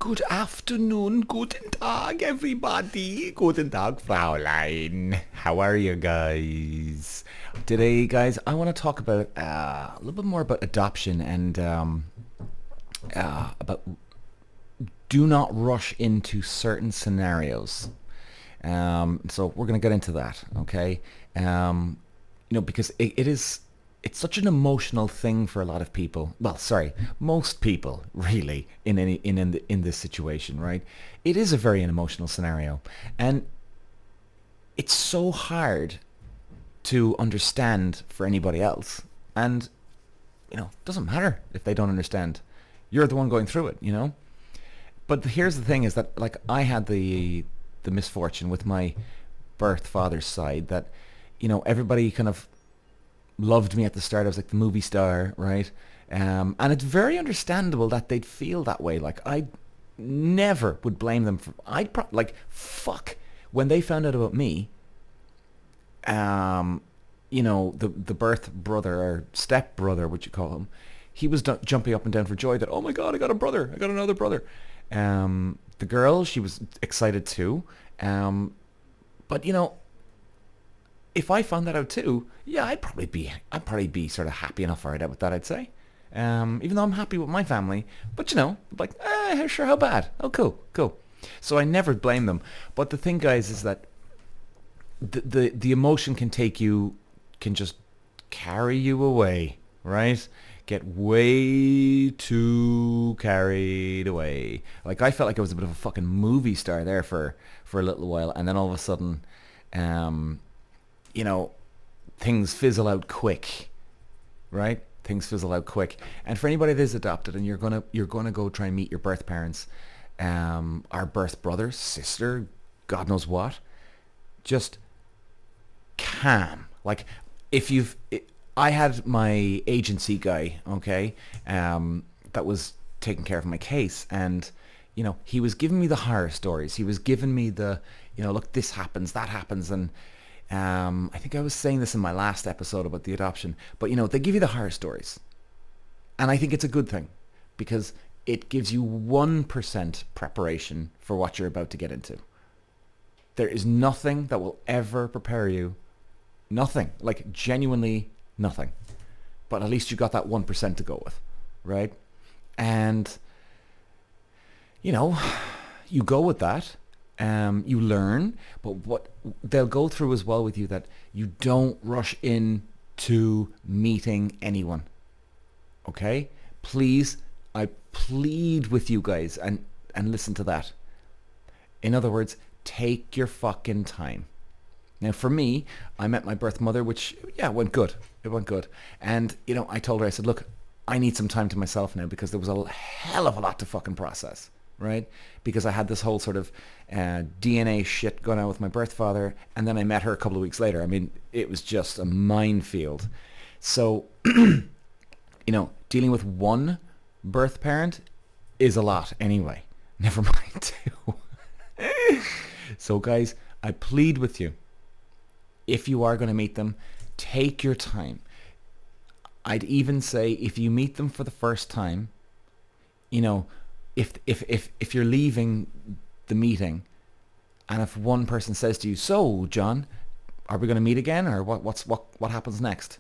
Good afternoon, guten Tag, everybody. Guten Tag, Fraulein. How are you guys? Today, guys, I want to talk about a little bit more about adoption and about do not rush into certain scenarios. So we're going to get into that, okay? Because it's such an emotional thing for a lot of people. Well, sorry, most people really in this situation, right? It is a very emotional scenario, and it's so hard to understand for anybody else. And it doesn't matter if they don't understand. You're the one going through it. But here's the thing: is that like I had the misfortune with my birth father's side that everybody kind of loved me at the start. I was like the movie star, right? And it's very understandable that they'd feel that way. Like I never would blame them for. Fuck when they found out about me. The birth brother or step brother, what you call him, he was jumping up and down for joy that, oh my god, I got a brother, I got another brother. The girl, she was excited too. But if I found that out too, yeah, I'd probably be sort of happy enough right out with that, I'd say. Even though I'm happy with my family, but like, sure, how bad? Oh, cool. So I never blame them. But the thing, guys, is that the emotion can just carry you away, right? Get way too carried away. Like I felt like I was a bit of a fucking movie star there for a little while, and then all of a sudden, things fizzle out quick, right? Things fizzle out quick. And for anybody that is adopted and you're gonna go try and meet your birth parents, our birth brother, sister, God knows what, just calm. Like I had my agency guy, okay, that was taking care of my case, and he was giving me the horror stories. He was giving me the, look, this happens, that happens, and I think I was saying this in my last episode about the adoption, but they give you the horror stories, and I think it's a good thing because it gives you 1% preparation for what you're about to get into. There is nothing that will ever prepare you. Nothing. Like, genuinely nothing. But at least you got that 1% to go with, right? And, you go with that. You learn. But what they'll go through as well with you, that you don't rush into meeting anyone. Okay? Please, I plead with you guys and listen to that. In other words, take your fucking time. Now, for me, I met my birth mother, which, went good. It went good. And, I told her, I said, look, I need some time to myself now because there was a hell of a lot to fucking process, right? Because I had this whole sort of DNA shit going on with my birth father, and then I met her a couple of weeks later. I mean, it was just a minefield. So, dealing with one birth parent is a lot anyway. Never mind two. So, guys, I plead with you. If you are going to meet them, take your time. I'd even say if you meet them for the first time, if you're leaving the meeting, and if one person says to you, "So, John, are we going to meet again, or what happens next?"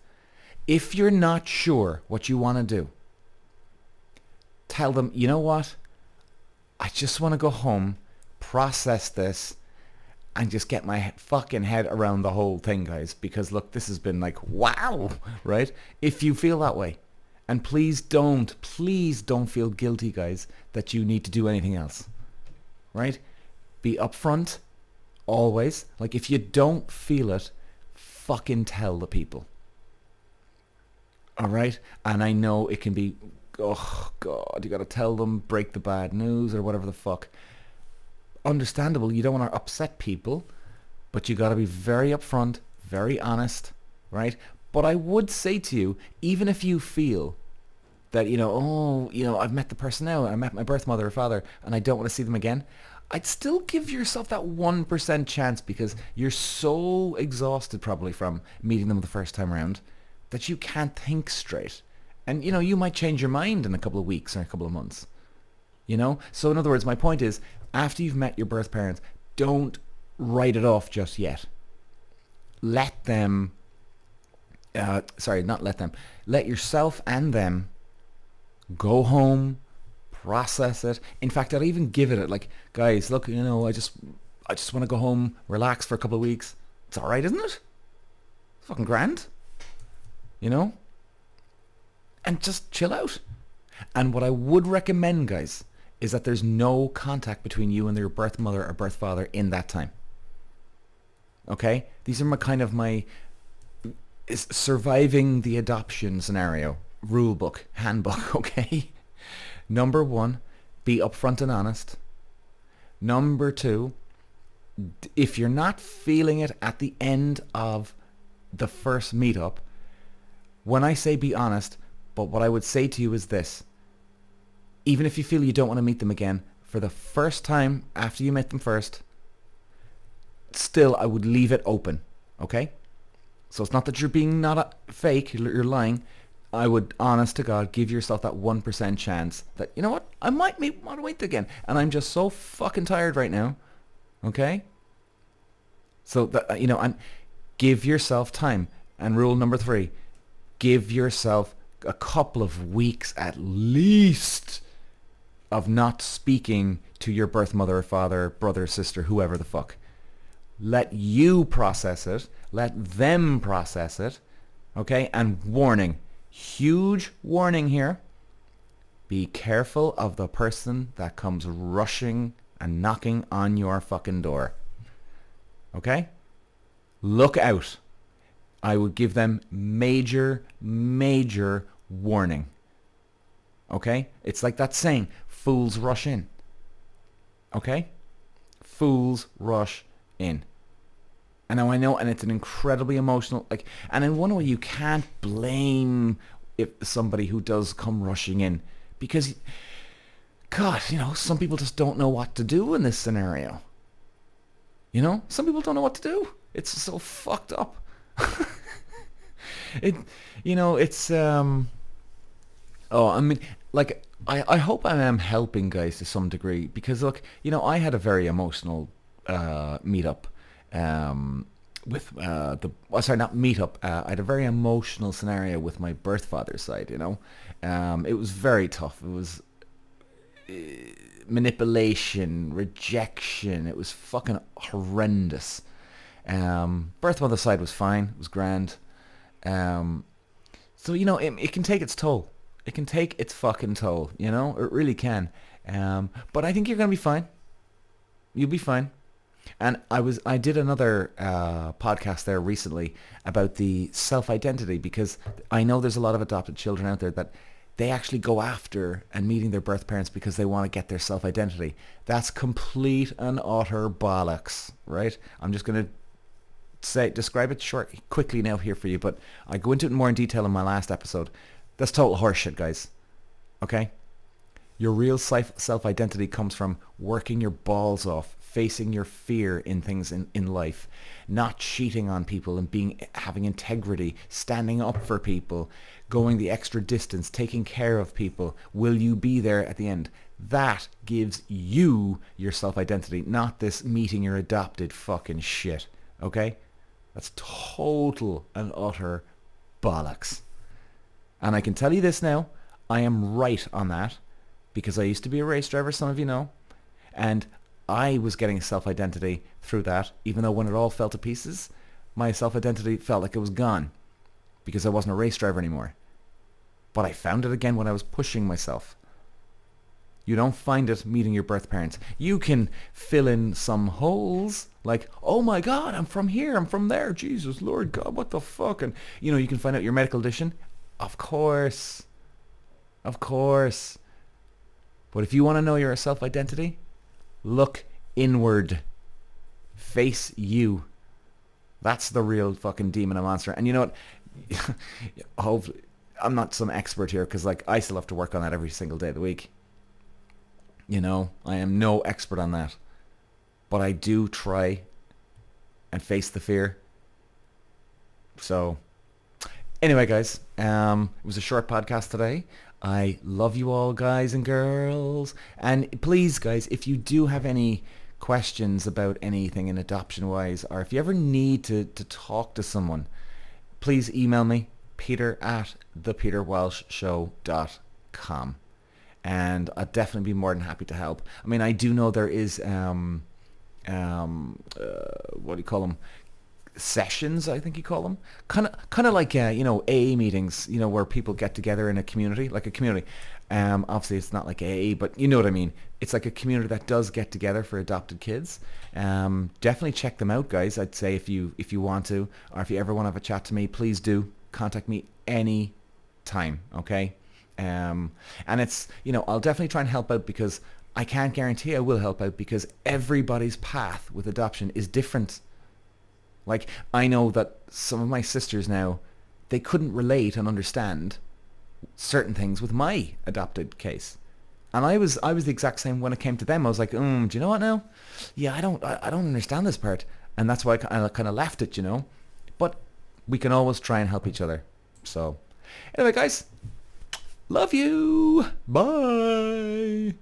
If you're not sure what you want to do, tell them, you know what? I just want to go home, process this, and just get my fucking head around the whole thing, guys. Because look, this has been like, wow, right? If you feel that way. And please don't feel guilty, guys, that you need to do anything else. Right? Be upfront, always. Like, if you don't feel it, fucking tell the people. Alright? And I know it can be, oh God, you gotta tell them, break the bad news, or whatever the fuck. Understandable, you don't want to upset people, but you got to be very upfront, very honest, right? But I would say to you, even if you feel that, I've met the person now, I met my birth mother or father, and I don't want to see them again, I'd still give yourself that 1% chance, because you're so exhausted probably from meeting them the first time around that you can't think straight. And, you might change your mind in a couple of weeks or a couple of months. You know? So in other words, my point is, after you've met your birth parents, don't write it off just yet. Let them, not let them, let yourself and them go home, process it. In fact, I'd even give it like, guys, look, I just want to go home, relax for a couple of weeks. It's all right, isn't it? It's fucking grand, and just chill out. And what I would recommend, guys, is that there's no contact between you and your birth mother or birth father in that time. Okay? These are my surviving the adoption scenario rule book, handbook, okay? Number 1, be upfront and honest. Number 2, if you're not feeling it at the end of the first meetup, when I say be honest, but what I would say to you is this. Even if you feel you don't want to meet them again, for the first time after you met them first, still I would leave it open, okay? So it's not that you're being not fake, you're lying. I would, honest to God, give yourself that 1% chance that, you know what, I might want to wait again. And I'm just so fucking tired right now, okay? So, that and give yourself time. And rule number 3, give yourself a couple of weeks at least of not speaking to your birth mother or father, brother, sister, whoever the fuck. Let you process it. Let them process it. Okay? And warning. Huge warning here. Be careful of the person that comes rushing and knocking on your fucking door. Okay? Look out. I would give them major, major warning. Okay? It's like that saying, fools rush in. Okay? Fools rush in. And now I know, and it's an incredibly emotional, and in one way you can't blame somebody who does come rushing in, because, God, some people just don't know what to do in this scenario. Some people don't know what to do. It's so fucked up. I hope I am helping guys to some degree, because look, I had a very emotional meetup with not meetup. I had a very emotional scenario with my birth father's side. It was very tough. It was manipulation, rejection. It was fucking horrendous. Birth mother's side was fine. It was grand. So it can take its toll. It can take its fucking toll. It really can. But I think you're gonna be fine. You'll be fine. And I did another podcast there recently about the self-identity, because I know there's a lot of adopted children out there that they actually go after and meeting their birth parents because they want to get their self-identity. That's complete and utter bollocks, right? I'm just going to describe it quickly now here for you, but I go into it more in detail in my last episode. That's total horseshit, guys. Okay? Your real self-identity comes from working your balls off, facing your fear in things in life, not cheating on people, and having integrity, standing up for people, going the extra distance, taking care of people. Will you be there at the end? That gives you your self-identity, not this meeting your adopted fucking shit. Okay? That's total and utter bollocks. And I can tell you this now, I am right on that, because I used to be a race driver, some of you know, and I was getting a self-identity through that, even though when it all fell to pieces, my self-identity felt like it was gone, because I wasn't a race driver anymore. But I found it again when I was pushing myself. You don't find it meeting your birth parents. You can fill in some holes, like, oh my God, I'm from here, I'm from there, Jesus, Lord God, what the fuck? And, you can find out your medical condition. Of course. Of course. But if you want to know your self-identity, look inward. Face you. That's the real fucking demon and monster. And you know what? Hopefully, I'm not some expert here, because I still have to work on that every single day of the week. I am no expert on that. But I do try and face the fear. So, anyway, guys, it was a short podcast today. I love you all, guys and girls. And please, guys, if you do have any questions about anything in adoption wise, or if you ever need to talk to someone, please email me, peter at thepeterwalshshow.com. And I'd definitely be more than happy to help. I mean, I do know there is, what do you call them? Sessions, I think you call them, kind of like AA meetings, where people get together in a community, like a community. Obviously, it's not like AA, but you know what I mean. It's like a community that does get together for adopted kids. Definitely check them out, guys. I'd say if you want to, or if you ever want to have a chat to me, please do contact me any time. Okay. And it's I'll definitely try and help out, because I can't guarantee I will help out, because everybody's path with adoption is different. Like, I know that some of my sisters now, they couldn't relate and understand certain things with my adopted case. And I was the exact same when it came to them. I was like, do you know what now? Yeah, I don't understand this part. And that's why I kind of left it, But we can always try and help each other. So, anyway, guys, love you. Bye.